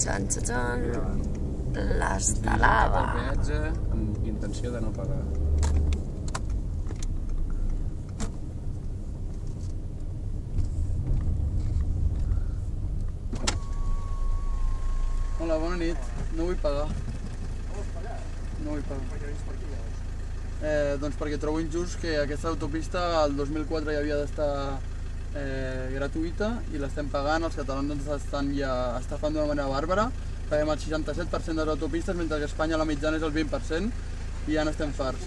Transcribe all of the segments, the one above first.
Xan, xan, xan. L'estelada. El peatge amb intenció de no pagar. Hola, bona nit. No vull pagar. No vull pagar. Doncs perquè trobo injust que aquesta autopista el 2004 ja havia d'estar gratuïta i l'estem pagant, els catalans ens estan ja estafant d'una manera bàrbara. Paguem el 67% de les autopistes, mentre que a Espanya la mitjana és el 20% i ja n'estem farts.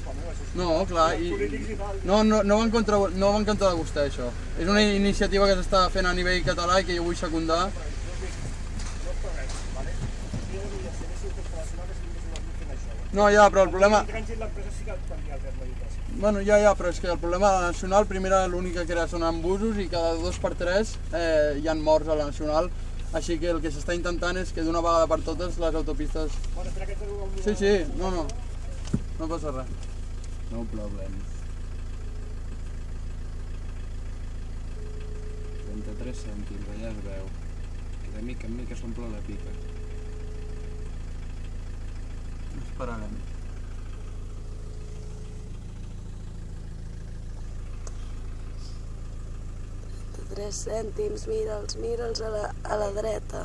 No, clar, no va en contra de vostè, això. És una iniciativa que s'està fent a nivell català i que jo vull secundar. No, ja, però el problema... Bueno, ja, però és que el problema de la Nacional, primer l'única que era són embussos i cada 2 per 3 hi ha morts a la Nacional, així que el que s'està intentant és que d'una vegada per totes les autopistes... Sí, no passa res. No problem. 33 cèntims, allà es veu. Que de mica en mica s'omple la pica. Esperarem. 3 cèntims, mira'ls a la dreta.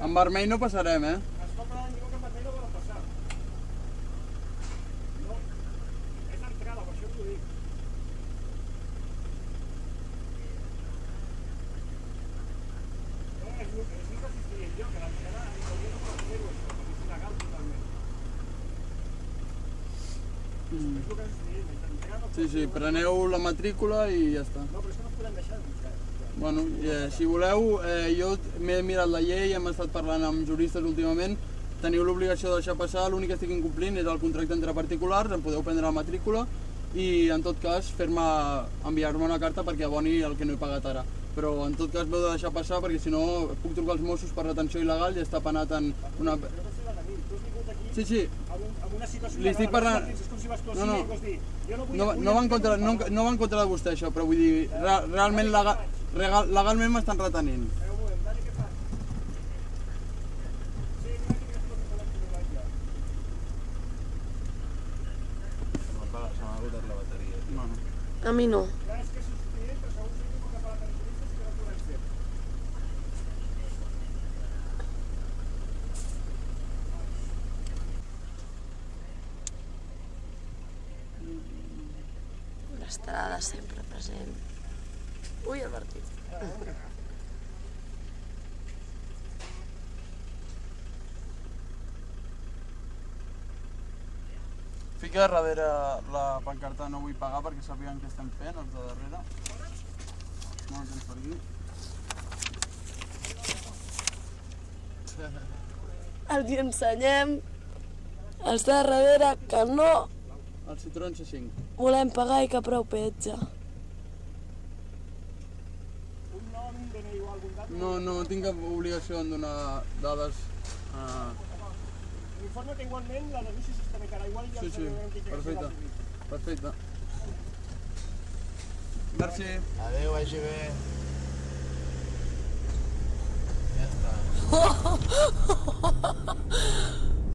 En vermell no passarem, eh? Sí, preneu la matrícula i ja està. No, però és que no podem deixar. Bueno, si voleu, jo m'he mirat la llei, hem estat parlant amb juristes últimament, teniu l'obligació de deixar passar, l'únic que estic incomplint és el contracte entre particulars, em podeu prendre la matrícula i en tot cas enviar-me una carta perquè aboni el que no he pagat ara. Però en tot cas m'heu de deixar passar perquè si no puc trucar als Mossos per retenció il·legal i està penat en una... Sí. Amb una situació il·legal, estic parlant... No va en contra de vostè això, però vull dir, realment legalment m'estan retenint. Se m'ha agotat la bateria. A mi no. L'estelada sempre present. Ui, el Bertí. Fica darrere la pancarta no vull pagar perquè sàpiguen què estem fent, els de darrere. No el tens per aquí. Els hi ensenyem els de darrere que no El Citroën C5. volem pagar i que prou peatge. No tinc cap obligació en donar dades. Informa que igualment la denúncia es tramitarà igual i Sí, perfecte. Merci. Adéu, vagi bé. Ja està.